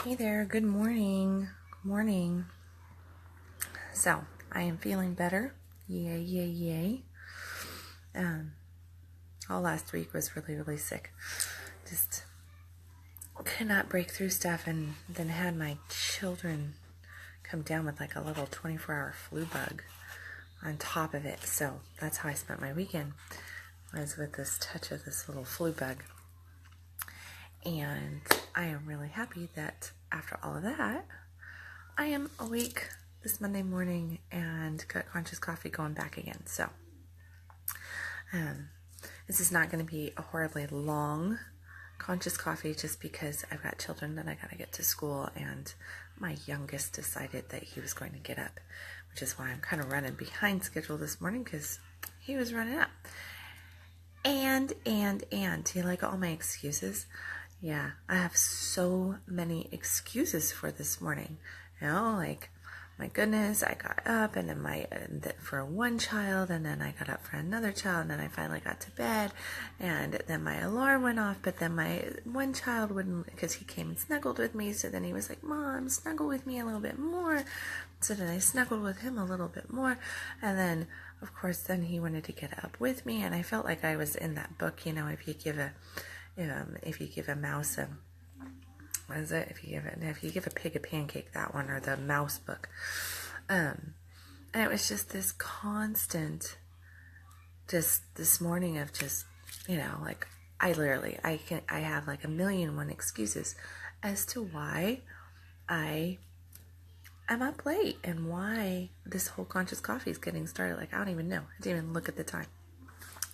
Hey there, good morning. Good morning. So, I am feeling better. Yay, yay, yay. All last week was really sick. Just could not break through stuff, and then had my children come down with like a little 24-hour flu bug on top of it. So, that's how I spent my weekend, was with this touch of this little flu bug. And I am really happy that after all of that, I am awake this Monday morning and got Conscious Coffee going back again. So, this is not going to be a horribly long Conscious Coffee just because I've got children that I got to get to school, and my youngest decided that he was going to get up, which is why I'm kind of running behind schedule this morning because he was running up. And, do you like all my excuses? Yeah, I have so many excuses for this morning. You know, like, my goodness, I got up and then for one child, and then I got up for another child, and then I finally got to bed, and then my alarm went off, but then my one child wouldn't, because he came and snuggled with me, so then he was like, Mom, snuggle with me a little bit more. So then I snuggled with him a little bit more, and then, of course, then he wanted to get up with me, and I felt like I was in that book, you know, if you give a mouse a, what is it? If you give a pig a pancake, that one, or the mouse book. And it was just this constant, just this morning of just, you know, like, I have like 1,000,001 excuses as to why I am up late and why this whole Conscious Coffee is getting started. Like, I don't even know. I didn't even look at the time.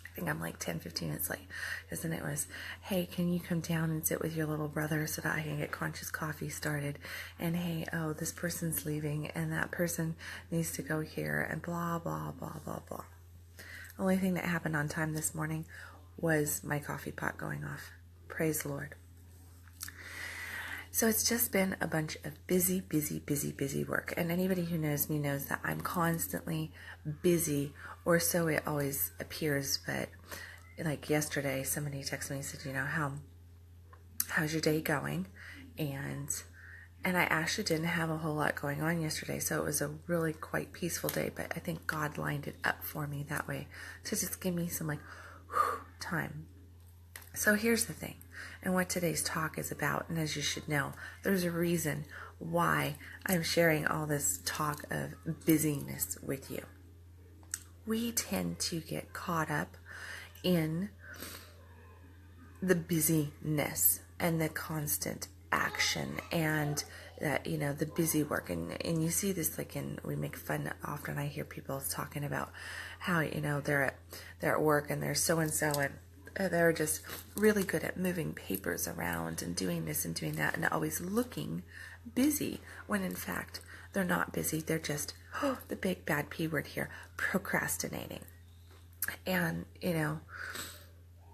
I think I'm like 10-15 minutes late, because then it was, hey, can you come down and sit with your little brother so that I can get Conscious Coffee started? And hey, oh, this person's leaving, and that person needs to go here, and blah, blah, blah, blah, blah. The only thing that happened on time this morning was my coffee pot going off. Praise the Lord. So it's just been a bunch of busy work. And anybody who knows me knows that I'm constantly busy, or so it always appears. But like yesterday, somebody texted me and said, you know, how's your day going? And I actually didn't have a whole lot going on yesterday, so it was a really quite peaceful day. But I think God lined it up for me that way to just give me some like time. So here's the thing, and what today's talk is about, and as you should know, there's a reason why I'm sharing all this talk of busyness with you. We tend to get caught up in the busyness and the constant action and that, you know, the busy work, and you see this like we make fun often. I hear people talking about how, you know, they're at work and they're so and they're just really good at moving papers around and doing this and doing that and always looking busy, when in fact they're not busy. They're just, the big bad P word here, procrastinating. And, you know,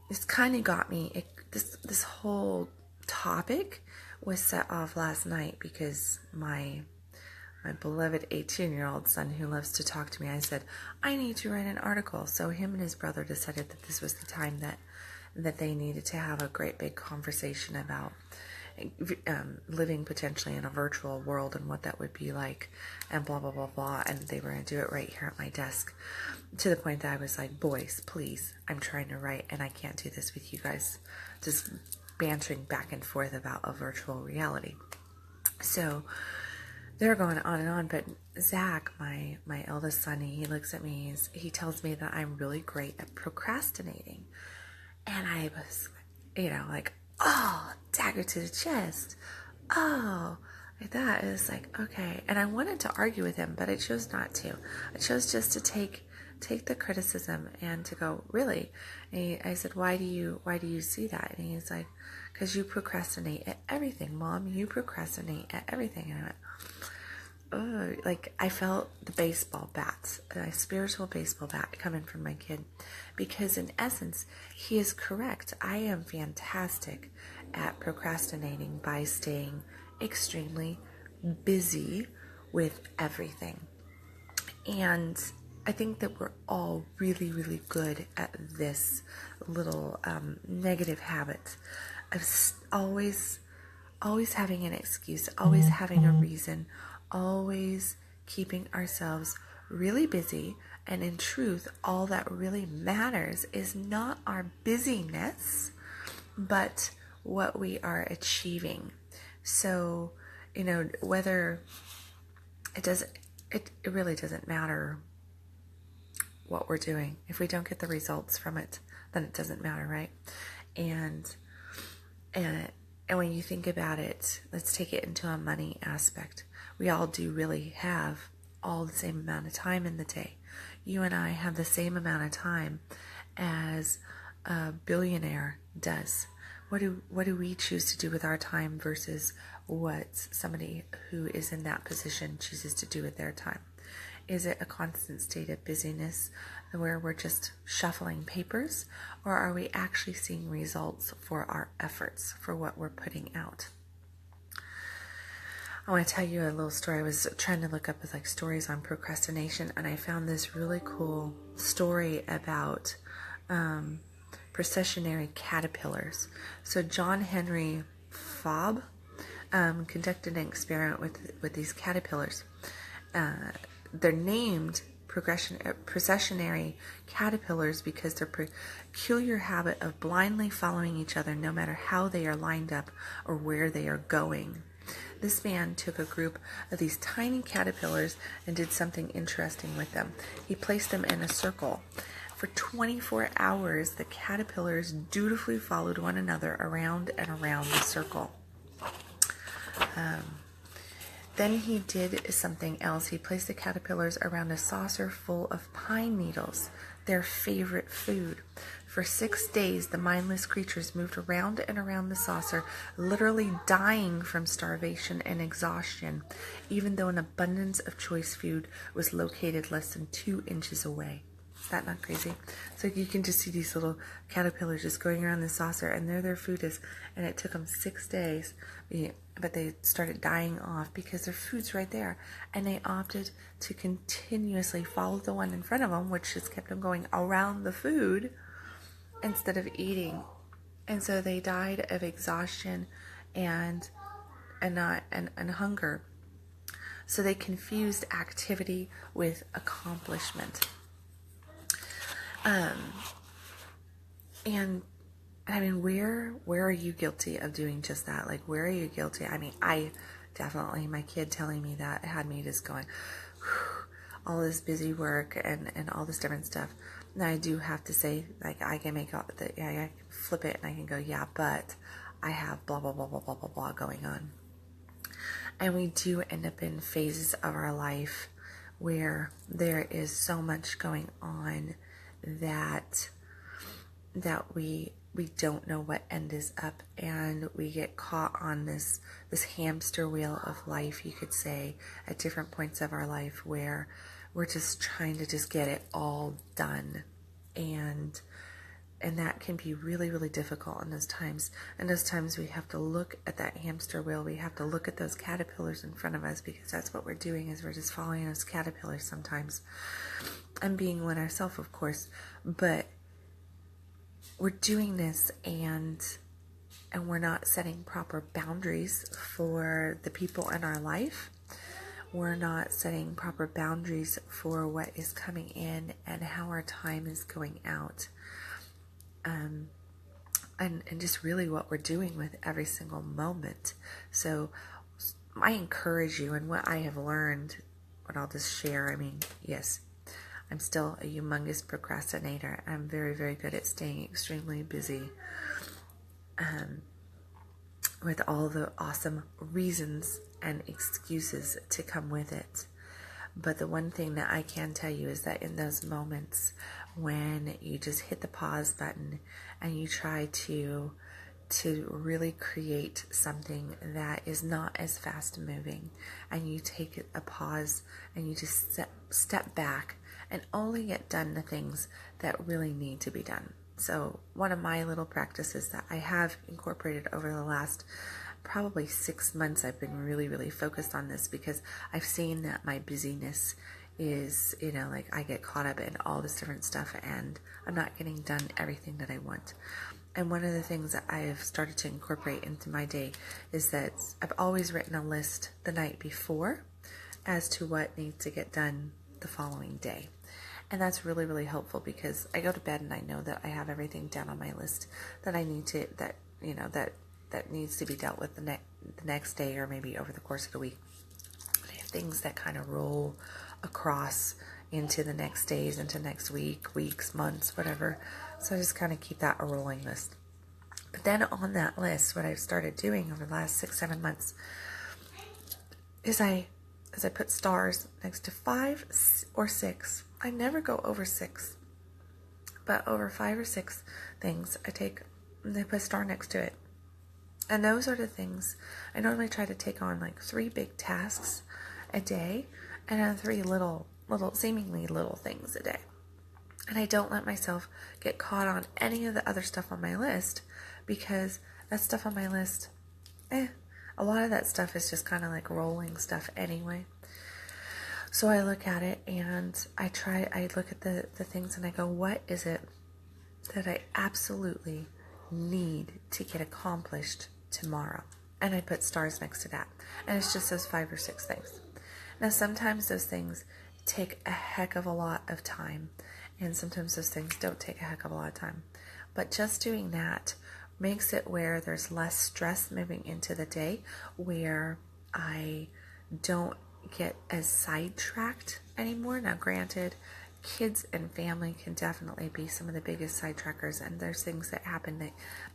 it's kind of got me, this whole topic was set off last night because my beloved 18-year-old son, who loves to talk to me, I said, I need to write an article. So him and his brother decided that this was the time that they needed to have a great big conversation about living potentially in a virtual world and what that would be like, and blah, blah, blah, blah. And they were going to do it right here at my desk, to the point that I was like, boys, please, I'm trying to write, and I can't do this with you guys just bantering back and forth about a virtual reality. So they're going on and on, but Zach, my eldest son, he looks at me, he tells me that I'm really great at procrastinating. And I was, you know, like, oh, dagger to the chest. Oh, like that. It was like, okay. And I wanted to argue with him, but I chose not to. I chose just to take the criticism and to go, really? And I said, why do you see that? And he's like, because you procrastinate at everything, Mom. You procrastinate at everything. And I went, oh, like I felt the baseball bat, a spiritual baseball bat coming from my kid, because in essence, he is correct. I am fantastic at procrastinating by staying extremely busy with everything. And I think that we're all really good at this little negative habit of always always having an excuse, always having a reason, always keeping ourselves really busy. And in truth, all that really matters is not our busyness, but what we are achieving. So, whether it really doesn't matter what we're doing. If we don't get the results from it, then it doesn't matter, right? And when you think about it, let's take it into a money aspect. We all do really have all the same amount of time in the day. You and I have the same amount of time as a billionaire does. What do we choose to do with our time versus what somebody who is in that position chooses to do with their time? Is it a constant state of busyness where we're just shuffling papers, or are we actually seeing results for our efforts, for what we're putting out? I want to tell you a little story. I was trying to look up stories on procrastination, and I found this really cool story about processionary caterpillars. So John Henry Fabre conducted an experiment with these caterpillars. They're named processionary caterpillars because their peculiar habit of blindly following each other no matter how they are lined up or where they are going. This man took a group of these tiny caterpillars and did something interesting with them. He placed them in a circle. For 24 hours, the caterpillars dutifully followed one another around and around the circle. Then he did something else. He placed the caterpillars around a saucer full of pine needles, their favorite food. For 6 days, the mindless creatures moved around and around the saucer, literally dying from starvation and exhaustion, even though an abundance of choice food was located less than 2 inches away. Is that not crazy? So you can just see these little caterpillars just going around the saucer, and there their food is. And it took them 6 days, but they started dying off because their food's right there. And they opted to continuously follow the one in front of them, which just kept them going around the food instead of eating. And so they died of exhaustion and hunger. So they confused activity with accomplishment. And I mean, where are you guilty of doing just that? Where are you guilty? I mean, I definitely, my kid telling me that had me just going, all this busy work and all this different stuff. Now I do have to say, I can make out that, I can flip it and I can go, yeah, but I have blah, blah, blah, blah, blah, blah, blah going on. And we do end up in phases of our life where there is so much going on that we don't know what end is up, and we get caught on this hamster wheel of life, you could say, at different points of our life where we're just trying to just get it all done, and that can be really, really difficult in those times. And those times we have to look at that hamster wheel. We have to look at those caterpillars in front of us, because that's what we're doing, is we're just following those caterpillars sometimes. And being one ourselves, of course, but we're doing this and we're not setting proper boundaries for the people in our life. We're not setting proper boundaries for what is coming in and how our time is going out. And just really what we're doing with every single moment. So I encourage you, and what I have learned, what I'll just share, I mean, yes, I'm still a humongous procrastinator. I'm very, very good at staying extremely busy, with all the awesome reasons and excuses to come with it. But the one thing that I can tell you is that in those moments when you just hit the pause button and you try to really create something that is not as fast moving, and you take a pause and you just step back and only get done the things that really need to be done. So one of my little practices that I have incorporated over the last probably 6 months, I've been really, really focused on this, because I've seen that my busyness is, I get caught up in all this different stuff and I'm not getting done everything that I want. And one of the things that I have started to incorporate into my day is that I've always written a list the night before as to what needs to get done the following day. And that's really, really helpful because I go to bed and I know that I have everything down on my list that I need to, that needs to be dealt with the next day or maybe over the course of the week. I have things that kind of roll across into the next days, into next week, weeks, months, whatever. So I just kind of keep that a rolling list. But then on that list, what I've started doing over the last 6-7 months is I put stars next to 5 or 6. I never go over 6, but over 5 or 6 things I put a star next to it. And those are the things I normally try to take on, like 3 big tasks a day and then 3 seemingly little things a day. And I don't let myself get caught on any of the other stuff on my list, because that stuff on my list, a lot of that stuff is just kind of like rolling stuff anyway. So I look at it and I look at the things and I go, what is it that I absolutely need to get accomplished tomorrow? And I put stars next to that. And it's just those 5 or 6 things. Now, sometimes those things take a heck of a lot of time, and sometimes those things don't take a heck of a lot of time. But just doing that makes it where there's less stress moving into the day, where I don't get as sidetracked anymore. Now, granted, kids and family can definitely be some of the biggest sidetrackers, and there's things that happen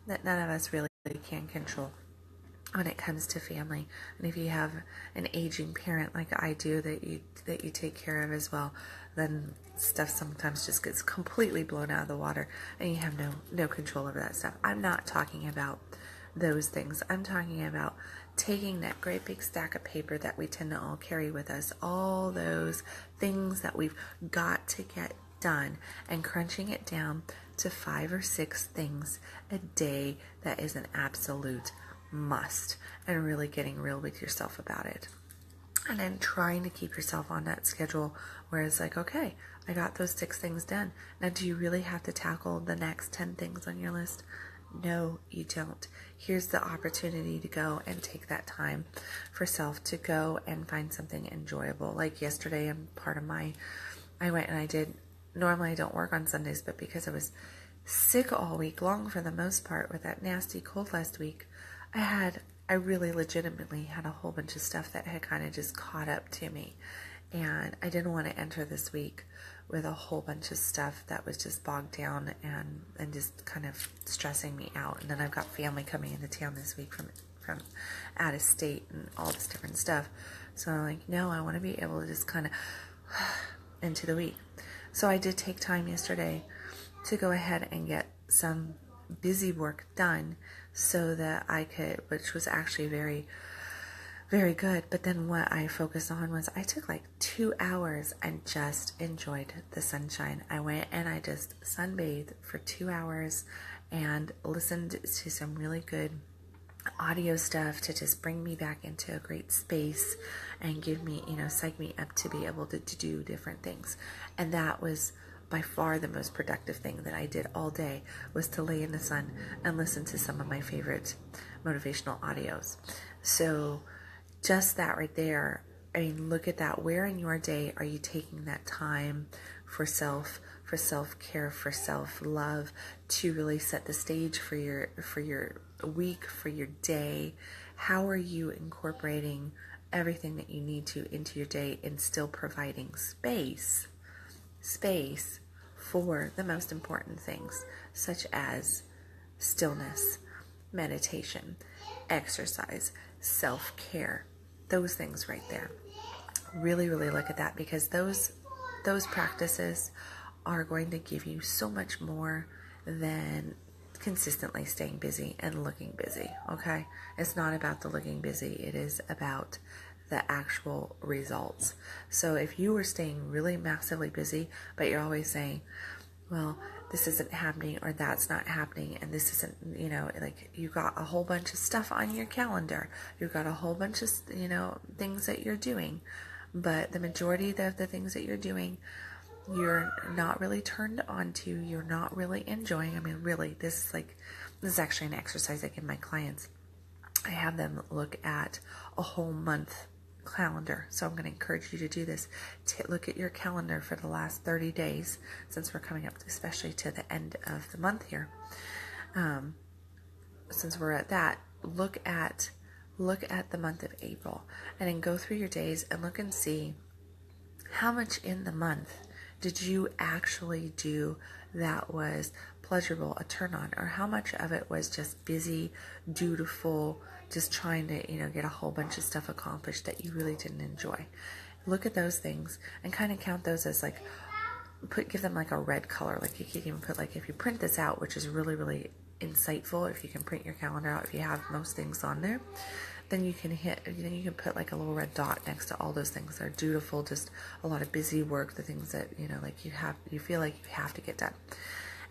that none of us really can control when it comes to family. And if you have an aging parent like I do that you take care of as well, then stuff sometimes just gets completely blown out of the water and you have no control over that stuff. I'm not talking about those things. I'm talking about taking that great big stack of paper that we tend to all carry with us, all those things that we've got to get done, and crunching it down to 5 or 6 things a day that is an absolute must, and really getting real with yourself about it. And then trying to keep yourself on that schedule where it's like, okay, I got those 6 things done. Now, do you really have to tackle the next 10 things on your list? No, you don't. Here's the opportunity to go and take that time for self, to go and find something enjoyable. Like yesterday, I went and I did, normally I don't work on Sundays, but because I was sick all week long for the most part with that nasty cold last week, I really legitimately had a whole bunch of stuff that had kind of just caught up to me. And I didn't want to enter this week with a whole bunch of stuff that was just bogged down and just kind of stressing me out. And then I've got family coming into town this week from out of state and all this different stuff. So I'm like, no, I want to be able to just kind of into the week. So I did take time yesterday to go ahead and get some busy work done so that I could, which was actually very, very good. But then what I focused on was I took like 2 hours and just enjoyed the sunshine. I went and I just sunbathed for 2 hours and listened to some really good audio stuff to just bring me back into a great space and give me, psych me up to be able to do different things. And that was by far the most productive thing that I did all day, was to lay in the sun and listen to some of my favorite motivational audios. So just that right there, I mean, look at that. Where in your day are you taking that time for self-care, for self-love, to really set the stage for your week, for your day? How are you incorporating everything that you need to into your day and still providing space for the most important things, such as stillness, meditation, exercise, self-care, those things right there. Really, really look at that, because those practices are going to give you so much more than consistently staying busy and looking busy, okay? It's not about the looking busy. It is about the actual results. So if you were staying really massively busy, but you're always saying, well, this isn't happening or that's not happening, and this isn't, like you got a whole bunch of stuff on your calendar, you've got a whole bunch of, things that you're doing, but the majority of the things that you're doing, you're not really turned on to, you're not really enjoying. I mean, really, this is like, this is actually an exercise I give my clients. I have them look at a whole month calendar. So I'm going to encourage you to do this. Look at your calendar for the last 30 days, since we're coming up especially to the end of the month here. Since we're at that, look at the month of April, and then go through your days and look and see how much in the month did you actually do that was pleasurable, a turn on, or how much of it was just busy, dutiful, just trying to, get a whole bunch of stuff accomplished that you really didn't enjoy. Look at those things and kind of count those as like, give them like a red color. Like you can even put, like, if you print this out, which is really, really insightful, if you can print your calendar out, if you have most things on there, then you can put like a little red dot next to all those things that are dutiful, just a lot of busy work, the things that, like you feel like you have to get done.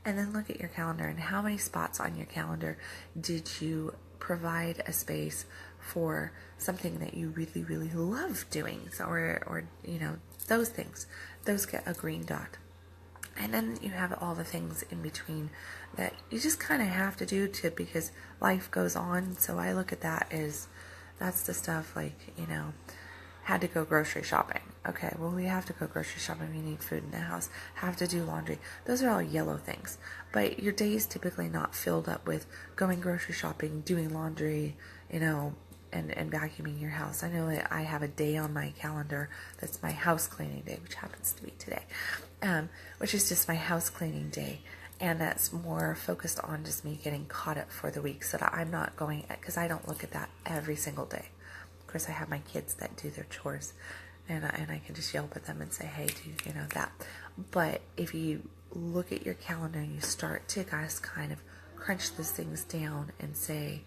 And then look at your calendar and how many spots on your calendar did you provide a space for something that you really, really love doing. So, or those things, those get a green dot. And then you have all the things in between that you just kind of have to do because life goes on. So I look at that as, that's the stuff like, had to go grocery shopping. Okay, well, we have to go grocery shopping. We need food in the house. Have to do laundry. Those are all yellow things. But your day is typically not filled up with going grocery shopping, doing laundry, and vacuuming your house. I know that I have a day on my calendar that's my house cleaning day, which happens to be today, which is just my house cleaning day. And that's more focused on just me getting caught up for the week so that I'm not going, because I don't look at that every single day. Of course, I have my kids that do their chores, and I can just yell at them and say, hey, do that. But if you look at your calendar and you start to guys kind of crunch those things down and say,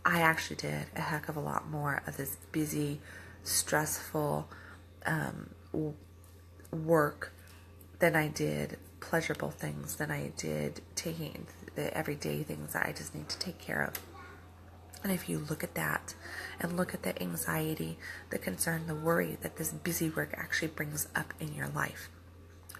I actually did a heck of a lot more of this busy, stressful work than I did pleasurable things, than I did taking the everyday things that I just need to take care of. And if you look at that and look at the anxiety, the concern, the worry that this busy work actually brings up in your life,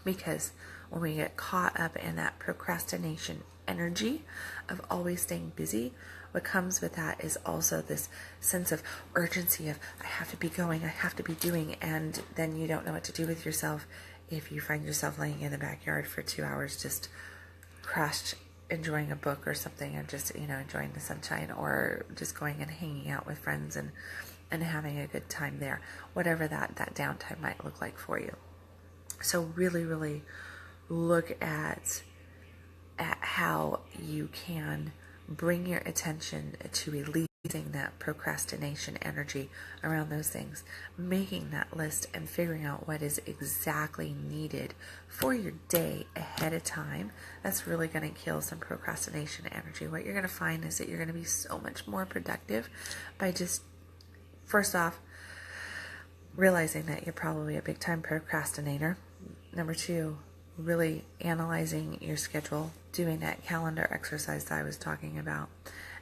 because when we get caught up in that procrastination energy of always staying busy, what comes with that is also this sense of urgency of, I have to be going, I have to be doing, and then you don't know what to do with yourself if you find yourself laying in the backyard for 2 hours just crashed, enjoying a book or something, and just, enjoying the sunshine, or just going and hanging out with friends and having a good time there, whatever that downtime might look like for you. So really, really look at how you can bring your attention to releasing that procrastination energy around those things, making that list and figuring out what is exactly needed for your day ahead of time. That's really going to kill some procrastination energy. What you're going to find is that you're going to be so much more productive by just, first off, realizing that you're probably a big time procrastinator. Number two, really analyzing your schedule, doing that calendar exercise that I was talking about.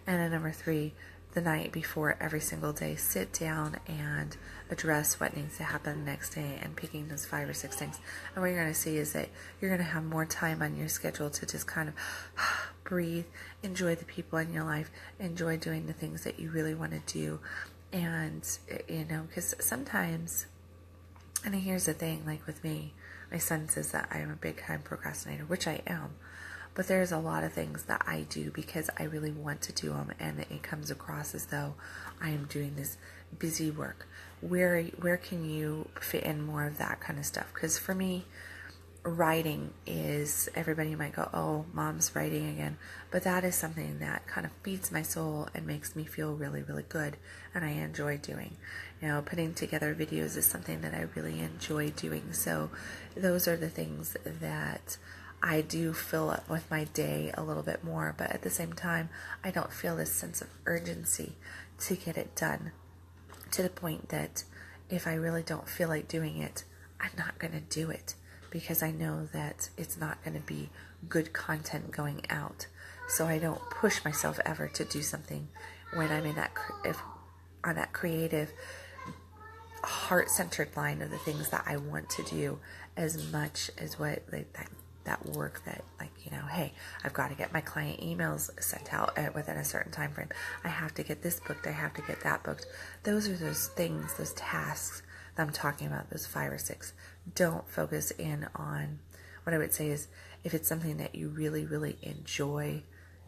And then number three, the night before every single day, sit down and address what needs to happen the next day and picking those 5 or 6 things. And what you're going to see is that you're going to have more time on your schedule to just kind of breathe, enjoy the people in your life, enjoy doing the things that you really want to do. And, because sometimes, and here's the thing, like with me, my son says that I am a big time procrastinator, which I am. But there's a lot of things that I do because I really want to do them, and it comes across as though I am doing this busy work. Where can you fit in more of that kind of stuff? Because for me, writing is, everybody might go, oh, mom's writing again. But that is something that kind of feeds my soul and makes me feel really, really good, and I enjoy doing. Putting together videos is something that I really enjoy doing. So those are the things that I do fill up with my day a little bit more, but at the same time, I don't feel this sense of urgency to get it done, to the point that if I really don't feel like doing it, I'm not going to do it, because I know that it's not going to be good content going out. So I don't push myself ever to do something when I'm in that, on that creative, heart-centered line of the things that I want to do, as much as what that that work that, like, hey, I've got to get my client emails sent out within a certain time frame. I have to get this booked. I have to get that booked. Those are those things, those tasks that I'm talking about, those 5 or 6. Don't focus in on, what I would say is, if it's something that you really, really enjoy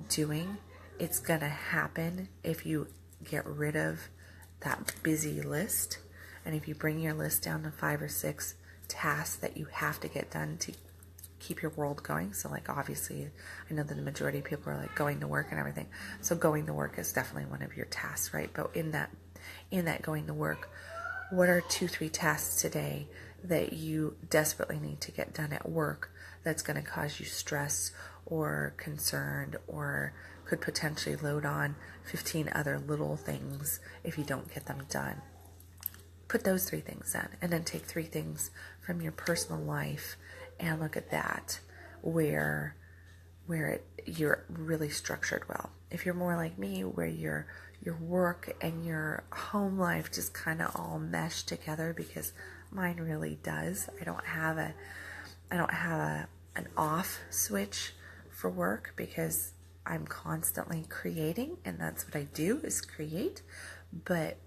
doing, it's going to happen if you get rid of that busy list. And if you bring your list down to 5 or 6 tasks that you have to get done to keep your world going. So, like, obviously, I know that the majority of people are like going to work and everything. So going to work is definitely one of your tasks, right? But in that going to work, what are 2-3 tasks today that you desperately need to get done at work that's going to cause you stress or concern, or could potentially load on 15 other little things if you don't get them done? Put those 3 things in, and then take 3 things from your personal life and look at that, where you're really structured well. If you're more like me, where your work and your home life just kind of all mesh together, because mine really does. I don't have an off switch for work, because I'm constantly creating, and that's what I do, is create. But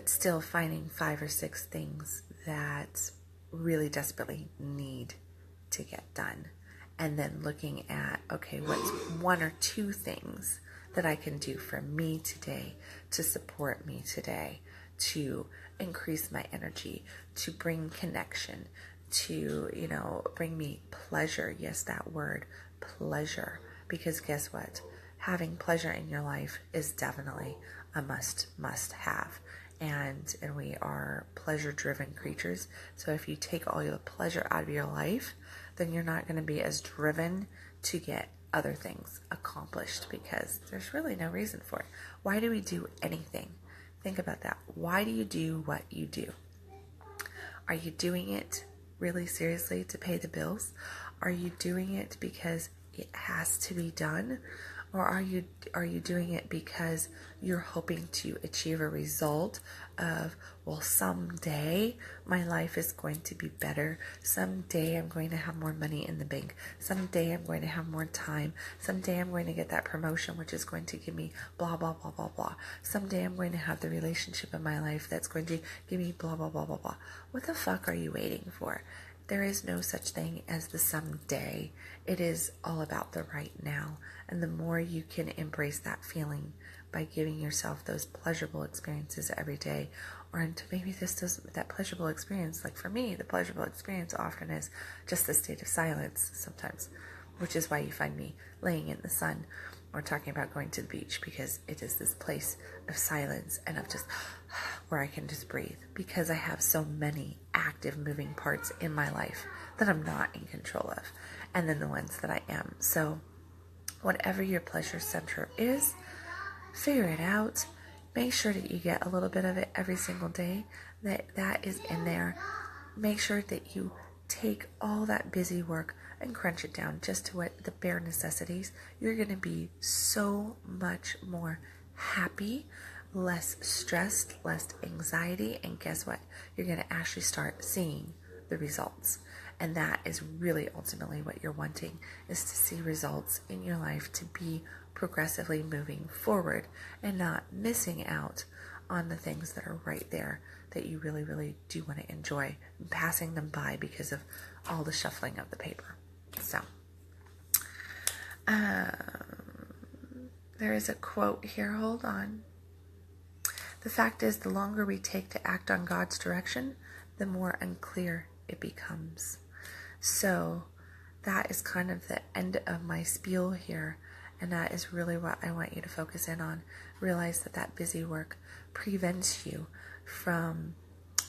still finding 5 or 6 things that really desperately need to get done. And then looking at, okay, what's 1 or 2 things that I can do for me today, to support me today, to increase my energy, to bring connection, to, bring me pleasure. Yes, that word, pleasure. Because guess what? Having pleasure in your life is definitely a must have. And we are pleasure-driven creatures. So if you take all the pleasure out of your life, then you're not going to be as driven to get other things accomplished, because there's really no reason for it. Why do we do anything? Think about that. Why do you do what you do? Are you doing it really seriously to pay the bills? Are you doing it because it has to be done? Or are you doing it because you're hoping to achieve a result of, well, someday my life is going to be better. Someday I'm going to have more money in the bank. Someday I'm going to have more time. Someday I'm going to get that promotion, which is going to give me blah, blah, blah, blah, blah. Someday I'm going to have the relationship in my life that's going to give me blah, blah, blah, blah, blah. What the fuck are you waiting for? There is no such thing as the someday. It is all about the right now. And the more you can embrace that feeling by giving yourself those pleasurable experiences every day, or into maybe that pleasurable experience, like for me, the pleasurable experience often is just a state of silence sometimes, which is why you find me laying in the sun or talking about going to the beach, because it is this place of silence and of just where I can just breathe, because I have so many active moving parts in my life that I'm not in control of, and then the ones that I am. So whatever your pleasure center is, figure it out. Make sure that you get a little bit of it every single day, that is in there. Make sure that you take all that busy work and crunch it down just to what the bare necessities. You're going to be so much more happy, less stressed, less anxiety, and guess what? You're going to actually start seeing the results. And that is really ultimately what you're wanting, is to see results in your life, to be progressively moving forward and not missing out on the things that are right there that you really, really do want to enjoy, and passing them by because of all the shuffling of the paper. So, there is a quote here. Hold on. The fact is, the longer we take to act on God's direction, the more unclear it becomes. So that is kind of the end of my spiel here. And that is really what I want you to focus in on. Realize that busy work prevents you from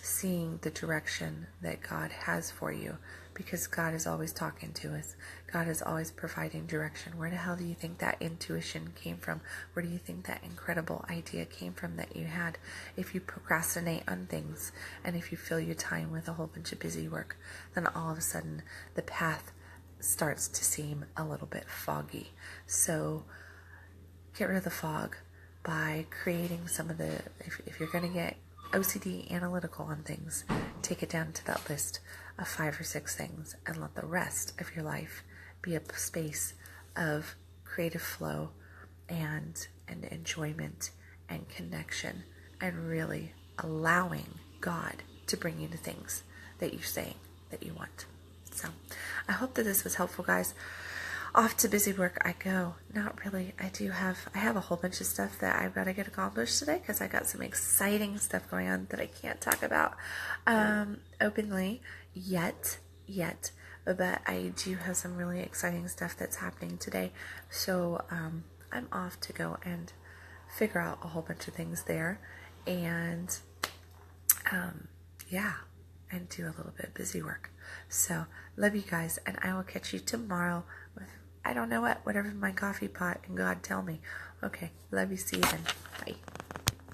seeing the direction that God has for you, because God is always talking to us. God is always providing direction. Where the hell do you think that intuition came from? Where do you think that incredible idea came from that you had? If you procrastinate on things, and if you fill your time with a whole bunch of busy work, then all of a sudden the path starts to seem a little bit foggy. So get rid of the fog by creating some of the, if you're going to get OCD analytical on things, take it down to that list of 5 or 6 things and let the rest of your life be a space of creative flow and enjoyment and connection, and really allowing God to bring you the things that you're saying that you want. So I hope that this was helpful, guys. Off to busy work I go. Not really. I have a whole bunch of stuff that I've got to get accomplished today, because I got some exciting stuff going on that I can't talk about openly yet, but I do have some really exciting stuff that's happening today. So I'm off to go and figure out a whole bunch of things there, and and do a little bit of busy work. So love you guys, and I will catch you tomorrow with, I don't know whatever my coffee pot and God tell me. Okay, love you, see you then. Bye.